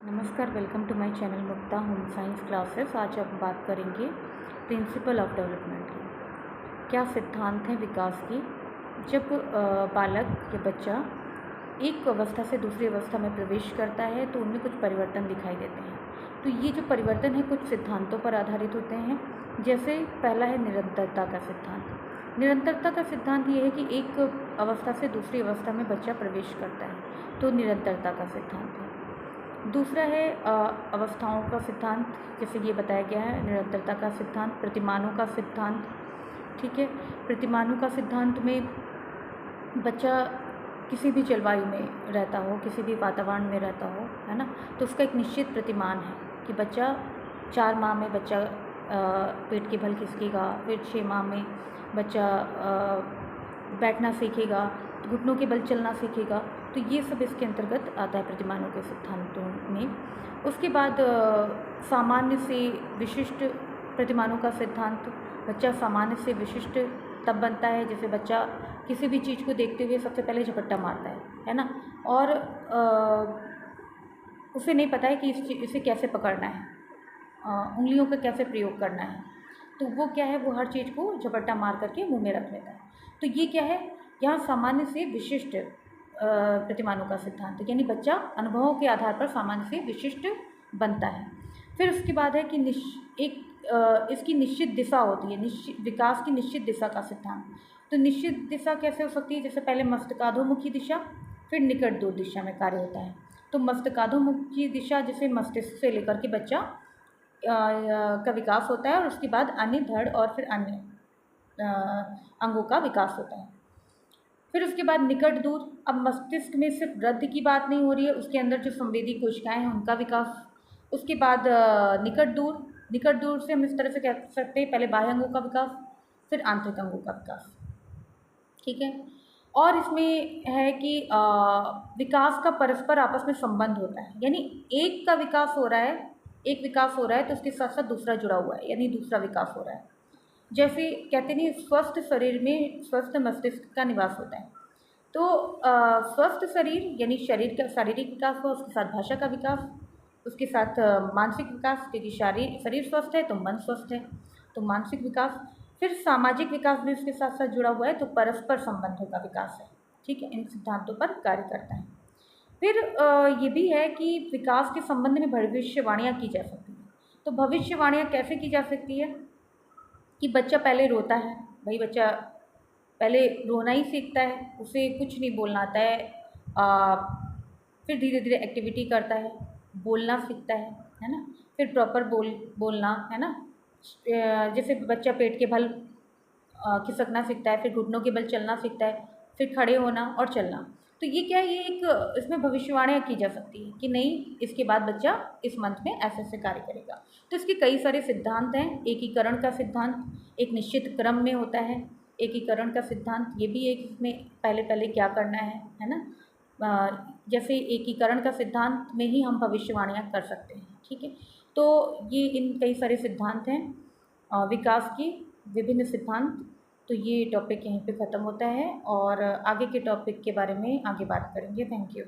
नमस्कार, welcome to my channel Mukta home science classes. आज हम बात करेंगे प्रिंसिपल ऑफ डेवलपमेंट की। क्या सिद्धांत हैं विकास की। जब बालक या बच्चा एक अवस्था से दूसरी अवस्था में प्रवेश करता है तो उनमें कुछ परिवर्तन दिखाई देते हैं। तो ये जो परिवर्तन है कुछ सिद्धांतों पर आधारित होते हैं। जैसे पहला है निरंतरता का सिद्धांत। निरंतरता का सिद्धांत ये है कि एक अवस्था से दूसरी अवस्था में बच्चा प्रवेश करता है तो निरंतरता का सिद्धांत है। दूसरा है अवस्थाओं का सिद्धांत। जैसे ये बताया गया है निरंतरता का सिद्धांत, प्रतिमानों का सिद्धांत। ठीक है, प्रतिमानों का सिद्धांत में बच्चा किसी भी जलवायु में रहता हो, किसी भी वातावरण में रहता हो, है ना, तो उसका एक निश्चित प्रतिमान है कि बच्चा 4 माह में बच्चा पेट के बल खिसकेगा, फिर 6 माह में बच्चा बैठना सीखेगा, घुटनों के बल चलना सीखेगा। तो ये सब इसके अंतर्गत आता है प्रतिमानों के सिद्धांतों में। उसके बाद सामान्य से विशिष्ट प्रतिमानों का सिद्धांत। बच्चा सामान्य से विशिष्ट तब बनता है जैसे बच्चा किसी भी चीज़ को देखते हुए सबसे पहले झपट्टा मारता है ना, और उसे नहीं पता है कि इसे कैसे पकड़ना है, उंगलियों का कैसे प्रयोग करना है। तो वो क्या है, वो हर चीज़ को झपट्टा मार करके मुंह में रख लेता है। तो ये क्या है, यहाँ सामान्य से विशिष्ट प्रतिमानों का सिद्धांत, यानी बच्चा अनुभवों के आधार पर सामान्य से विशिष्ट बनता है। फिर उसके बाद है कि इसकी निश्चित दिशा होती है, विकास की निश्चित दिशा का सिद्धांत। तो निश्चित दिशा कैसे हो सकती है, जैसे पहले मस्तिष्काधोमुखी दिशा, फिर निकट दूर दिशा में कार्य होता है। तो मस्तिष्काधोमुखी दिशा जैसे मस्तिष्क से लेकर के बच्चा का विकास होता है और उसके बाद अन्य धड़ और फिर अन्य अंगों का विकास होता है। फिर उसके बाद निकट दूर, अब मस्तिष्क में सिर्फ रद्द की बात नहीं हो रही है, उसके अंदर जो संवेदी कोशिकाएं हैं उनका विकास। उसके बाद निकट दूर से हम इस तरह से कह सकते हैं, पहले बाह्य अंगों का विकास, फिर आंतरिक अंगों का विकास। ठीक है, और इसमें है कि विकास का परस्पर आपस में संबंध होता है, यानी एक का विकास हो रहा है, एक विकास हो रहा है तो उसके साथ साथ दूसरा जुड़ा हुआ है, यानी दूसरा विकास हो रहा है। जैसे कहते नहीं, स्वस्थ शरीर में स्वस्थ मस्तिष्क का निवास होता है। तो स्वस्थ शरीर यानी शरीर का शारीरिक विकास हुआ, उसके साथ भाषा का विकास, उसके साथ मानसिक विकास, क्योंकि शरीर स्वस्थ है तो मन स्वस्थ है, तो मानसिक विकास। फिर सामाजिक विकास भी उसके साथ साथ जुड़ा हुआ है, तो परस्पर संबंधों का विकास है। ठीक है, इन सिद्धांतों पर कार्य करता है। फिर ये भी है कि विकास के संबंध में भविष्यवाणियाँ की जा सकती हैं। तो भविष्यवाणियाँ कैसे की जा सकती है कि बच्चा पहले रोता है, भाई बच्चा पहले रोना ही सीखता है, उसे कुछ नहीं बोलना आता है, फिर धीरे धीरे एक्टिविटी करता है, बोलना सीखता है ना, फिर प्रॉपर बोलना, है ना। जैसे बच्चा पेट के बल खिसकना सीखता है, फिर घुटनों के बल चलना सीखता है, फिर खड़े होना और चलना। तो ये क्या है, ये एक इसमें भविष्यवाणियाँ की जा सकती है कि नहीं, इसके बाद बच्चा इस मंथ में ऐसे ऐसे कार्य करेगा। तो इसके कई सारे सिद्धांत हैं। एकीकरण का सिद्धांत एक निश्चित क्रम में होता है। एकीकरण का सिद्धांत ये भी है कि इसमें पहले पहले क्या करना है ना। जैसे एकीकरण का सिद्धांत में ही हम भविष्यवाणियाँ कर सकते हैं। ठीक है, तो ये इन कई सारे सिद्धांत हैं विकास की, विभिन्न सिद्धांत। तो ये टॉपिक यहीं पे ख़त्म होता है और आगे के टॉपिक के बारे में आगे बात करेंगे। Thank you.